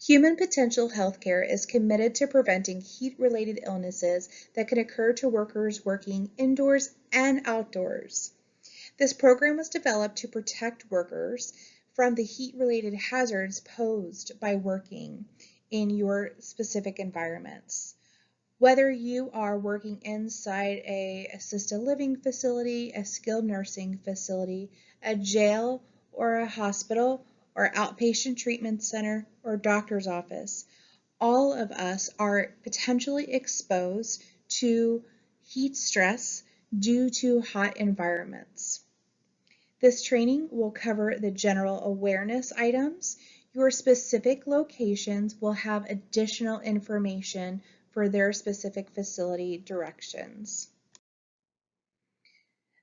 Human Potential Healthcare is committed to preventing heat-related illnesses that can occur to workers working indoors and outdoors. This program was developed to protect workers from the heat-related hazards posed by working in your specific environments. Whether you are working inside an assisted living facility, a skilled nursing facility, a jail, or a hospital, or outpatient treatment center, or doctor's office, all of us are potentially exposed to heat stress due to hot environments. This training will cover the general awareness items. Your specific locations will have additional information for their specific facility directions.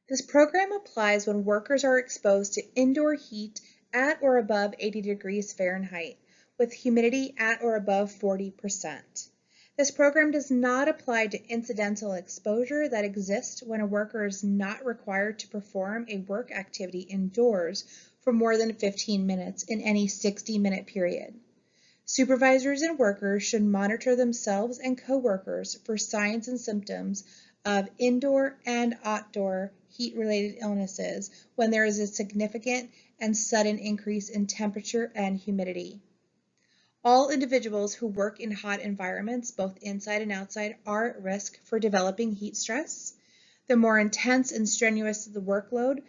This program applies when workers are exposed to indoor heat at or above 80 degrees Fahrenheit, with humidity at or above 40%. This program does not apply to incidental exposure that exists when a worker is not required to perform a work activity indoors for more than 15 minutes in any 60-minute period. Supervisors and workers should monitor themselves and coworkers for signs and symptoms of indoor and outdoor heat-related illnesses when there is a significant and sudden increase in temperature and humidity. All individuals who work in hot environments, both inside and outside, are at risk for developing heat stress. The more intense and strenuous the workload,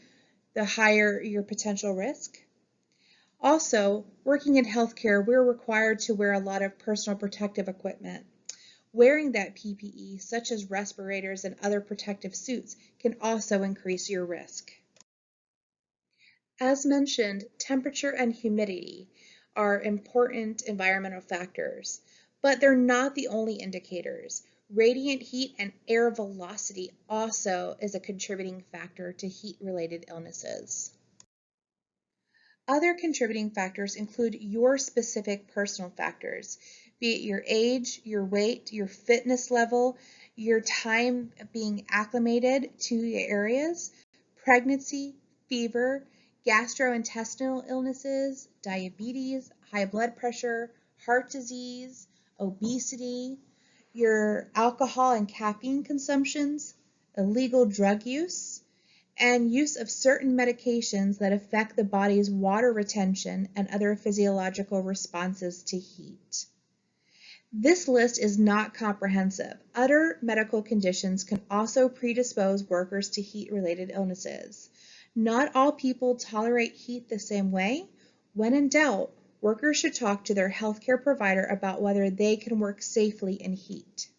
the higher your potential risk. Also, working in healthcare, we're required to wear a lot of personal protective equipment. Wearing that PPE, such as respirators and other protective suits, can also increase your risk. As mentioned, temperature and humidity are important environmental factors, but they're not the only indicators. Radiant heat and air velocity also is a contributing factor to heat-related illnesses. Other contributing factors include your specific personal factors, be it your age, your weight, your fitness level, your time being acclimated to the areas, pregnancy, fever, gastrointestinal illnesses, diabetes, high blood pressure, heart disease, obesity, your alcohol and caffeine consumptions, illegal drug use, and use of certain medications that affect the body's water retention and other physiological responses to heat. This list is not comprehensive. Other medical conditions can also predispose workers to heat-related illnesses. Not all people tolerate heat the same way. When in doubt, workers should talk to their healthcare provider about whether they can work safely in heat.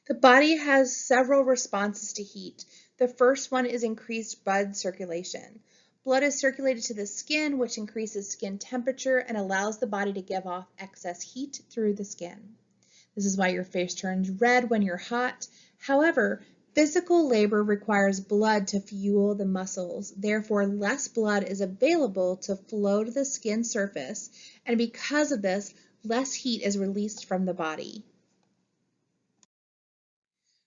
The body has several responses to heat. The first one is increased blood circulation. Blood is circulated to the skin, which increases skin temperature and allows the body to give off excess heat through the skin. This is why your face turns red when you're hot. However, physical labor requires blood to fuel the muscles. Therefore, less blood is available to flow to the skin surface, and because of this, less heat is released from the body.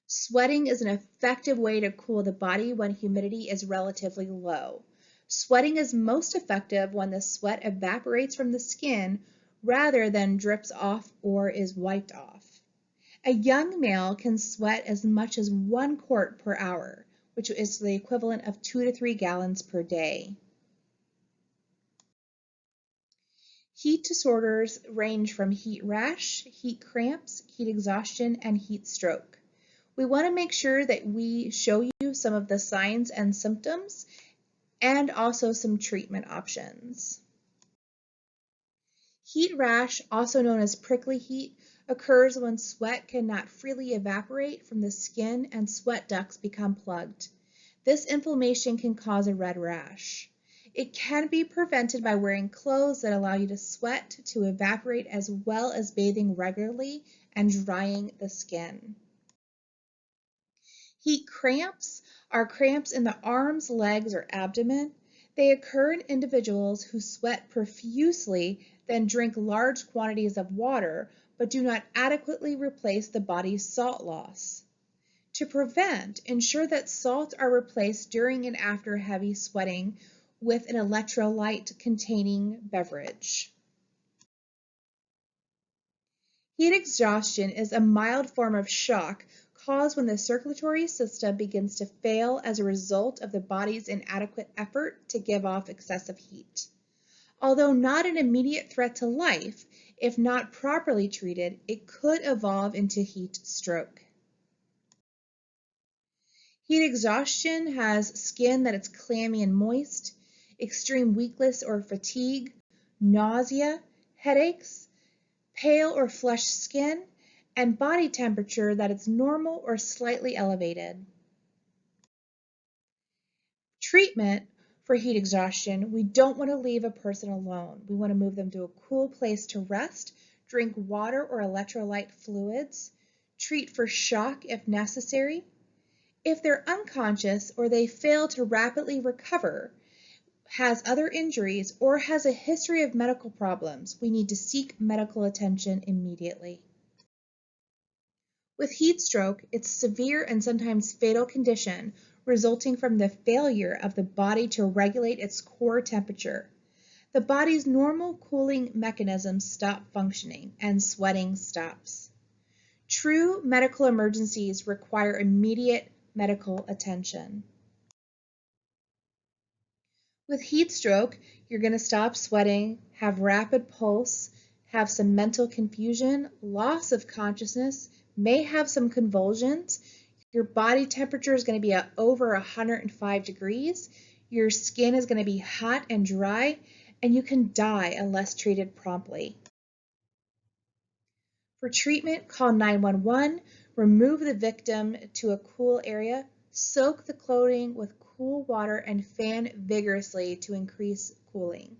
Sweating is an effective way to cool the body when humidity is relatively low. Sweating is most effective when the sweat evaporates from the skin rather than drips off or is wiped off. A young male can sweat as much as 1 quart per hour, which is the equivalent of 2 to 3 gallons per day. Heat disorders range from heat rash, heat cramps, heat exhaustion, and heat stroke. We want to make sure that we show you some of the signs and symptoms and also some treatment options. Heat rash, also known as prickly heat, occurs when sweat cannot freely evaporate from the skin and sweat ducts become plugged. This inflammation can cause a red rash. It can be prevented by wearing clothes that allow you to sweat to evaporate as well as bathing regularly and drying the skin. Heat cramps are cramps in the arms, legs, or abdomen. They occur in individuals who sweat profusely, then drink large quantities of water, but do not adequately replace the body's salt loss. To prevent, ensure that salts are replaced during and after heavy sweating with an electrolyte-containing beverage. Heat exhaustion is a mild form of shock caused when the circulatory system begins to fail as a result of the body's inadequate effort to give off excessive heat. Although not an immediate threat to life, if not properly treated, it could evolve into heat stroke. Heat exhaustion has skin that is clammy and moist, extreme weakness or fatigue, nausea, headaches, pale or flushed skin, and body temperature that is normal or slightly elevated. Treatment for heat exhaustion, we don't want to leave a person alone. We want to move them to a cool place to rest, drink water or electrolyte fluids, treat for shock if necessary. If they're unconscious or they fail to rapidly recover, has other injuries, or has a history of medical problems, we need to seek medical attention immediately. With heat stroke, it's a severe and sometimes fatal condition resulting from the failure of the body to regulate its core temperature. The body's normal cooling mechanisms stop functioning and sweating stops. True medical emergencies require immediate medical attention. With heat stroke, you're going to stop sweating, have rapid pulse, have some mental confusion, loss of consciousness, may have some convulsions. Your body temperature is going to be at over 105 degrees. Your skin is going to be hot and dry, and you can die unless treated promptly. For treatment, call 911, remove the victim to a cool area, soak the clothing with cool water, and fan vigorously to increase cooling.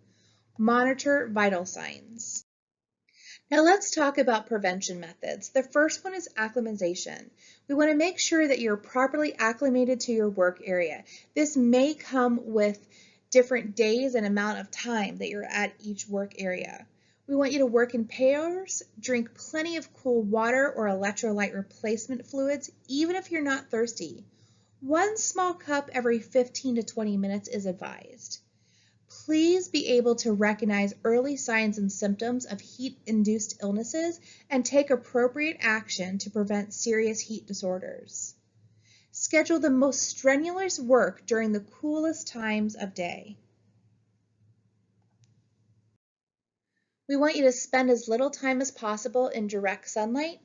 Monitor vital signs. Now let's talk about prevention methods. The first one is acclimatization. We want to make sure that you're properly acclimated to your work area. This may come with different days and amount of time that you're at each work area. We want you to work in pairs, drink plenty of cool water or electrolyte replacement fluids, even if you're not thirsty. 1 small cup every 15 to 20 minutes is advised. Please be able to recognize early signs and symptoms of heat-induced illnesses and take appropriate action to prevent serious heat disorders. Schedule the most strenuous work during the coolest times of day. We want you to spend as little time as possible in direct sunlight.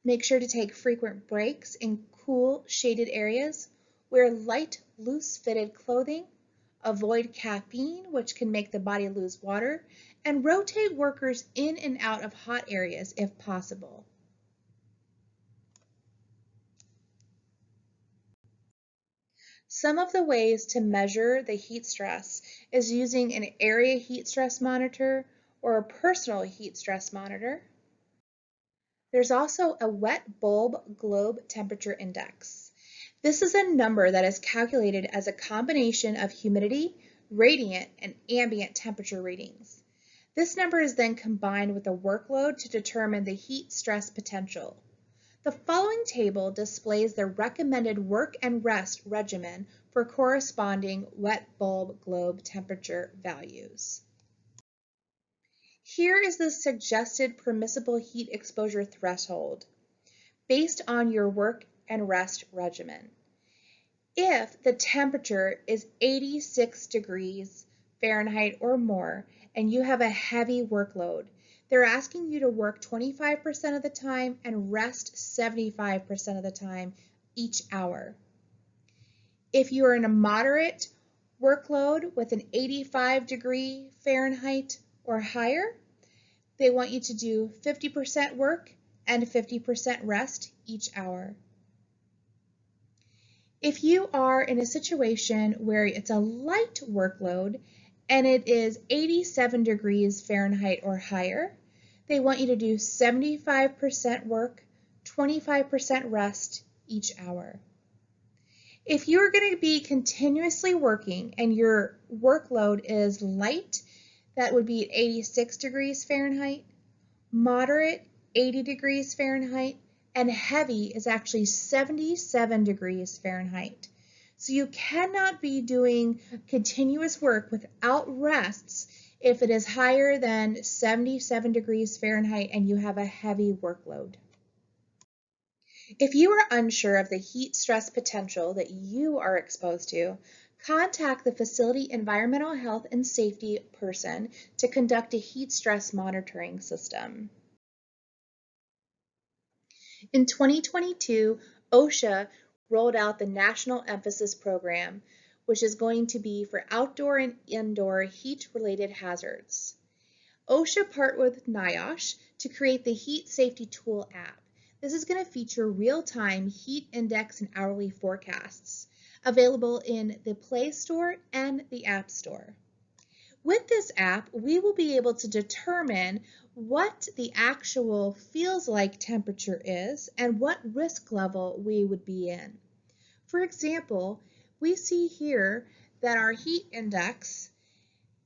Make sure to take frequent breaks in cool, shaded areas. Wear light, loose-fitted clothing. Avoid caffeine, which can make the body lose water. And rotate workers in and out of hot areas if possible. Some of the ways to measure the heat stress is using an area heat stress monitor or a personal heat stress monitor. There's also a wet bulb globe temperature index. This is a number that is calculated as a combination of humidity, radiant, and ambient temperature readings. This number is then combined with the workload to determine the heat stress potential. The following table displays the recommended work and rest regimen for corresponding wet bulb globe temperature values. Here is the suggested permissible heat exposure threshold based on your work and rest regimen. If the temperature is 86 degrees Fahrenheit or more and you have a heavy workload, they're asking you to work 25% of the time and rest 75% of the time each hour. If you are in a moderate workload with an 85 degree Fahrenheit or higher, they want you to do 50% work and 50% rest each hour. If you are in a situation where it's a light workload and it is 87 degrees Fahrenheit or higher, they want you to do 75% work, 25% rest each hour. If you're going to be continuously working and your workload is light, that would be at 86 degrees Fahrenheit, moderate 80 degrees Fahrenheit, and heavy is actually 77 degrees Fahrenheit. So you cannot be doing continuous work without rests if it is higher than 77 degrees Fahrenheit and you have a heavy workload. If you are unsure of the heat stress potential that you are exposed to, contact the facility environmental health and safety person to conduct a heat stress monitoring system. In 2022, OSHA rolled out the National Emphasis Program, which is going to be for outdoor and indoor heat-related hazards. OSHA partnered with NIOSH to create the Heat Safety Tool app. This is going to feature real-time heat index and hourly forecasts, available in the Play Store and the App Store. With this app, we will be able to determine what the actual feels like temperature is and what risk level we would be in. For example, we see here that our heat index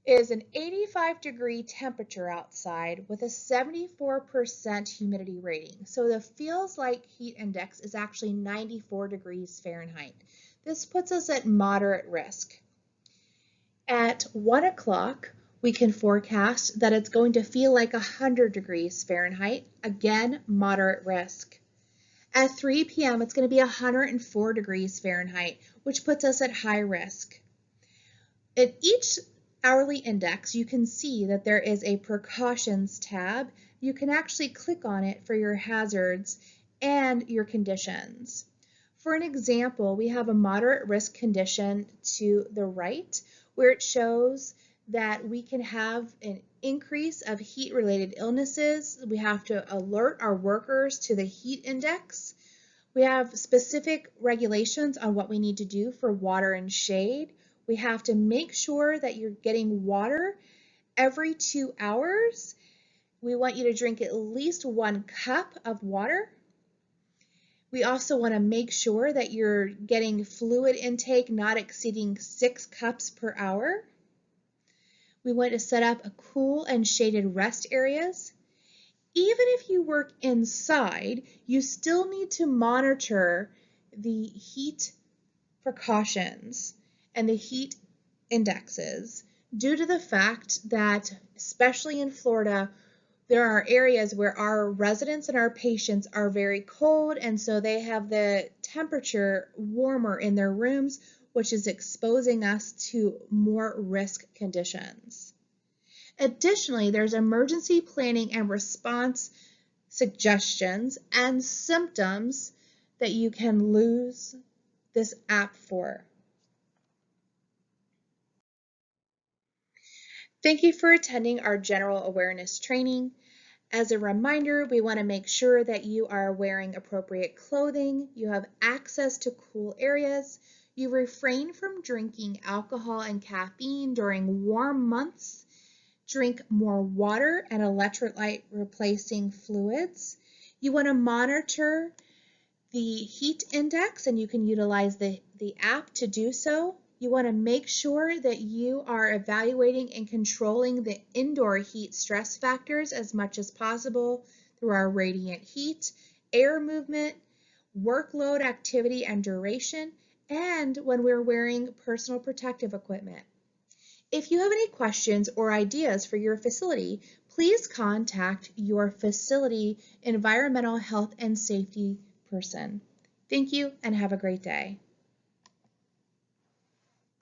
is an 85-degree temperature outside with a 74% humidity rating. So the feels like heat index is actually 94 degrees Fahrenheit. This puts us at moderate risk. At 1 o'clock, we can forecast that it's going to feel like 100 degrees Fahrenheit, again, moderate risk. At 3 p.m., it's going to be 104 degrees Fahrenheit, which puts us at high risk. At each hourly index, you can see that there is a precautions tab. You can actually click on it for your hazards and your conditions. For an example, we have a moderate risk condition to the right, where it shows that we can have an increase of heat-related illnesses. We have to alert our workers to the heat index. We have specific regulations on what we need to do for water and shade. We have to make sure that you're getting water every 2 hours. We want you to drink at least 1 cup of water. We also want to make sure that you're getting fluid intake not exceeding 6 cups per hour. We want to set up a cool and shaded rest areas. Even if you work inside, you still need to monitor the heat precautions and the heat indexes due to the fact that, especially in Florida, there are areas where our residents and our patients are very cold, and so they have the temperature warmer in their rooms, which is exposing us to more risk conditions. Additionally, there's emergency planning and response suggestions and symptoms that you can use this app for. Thank you for attending our general awareness training. As a reminder, we want to make sure that you are wearing appropriate clothing, you have access to cool areas, you refrain from drinking alcohol and caffeine during warm months, drink more water and electrolyte replacing fluids. You want to monitor the heat index, and you can utilize the app to do so. You want to make sure that you are evaluating and controlling the indoor heat stress factors as much as possible through our radiant heat, air movement, workload activity and duration, and when we're wearing personal protective equipment. If you have any questions or ideas for your facility, please contact your facility environmental health and safety person. Thank you and have a great day.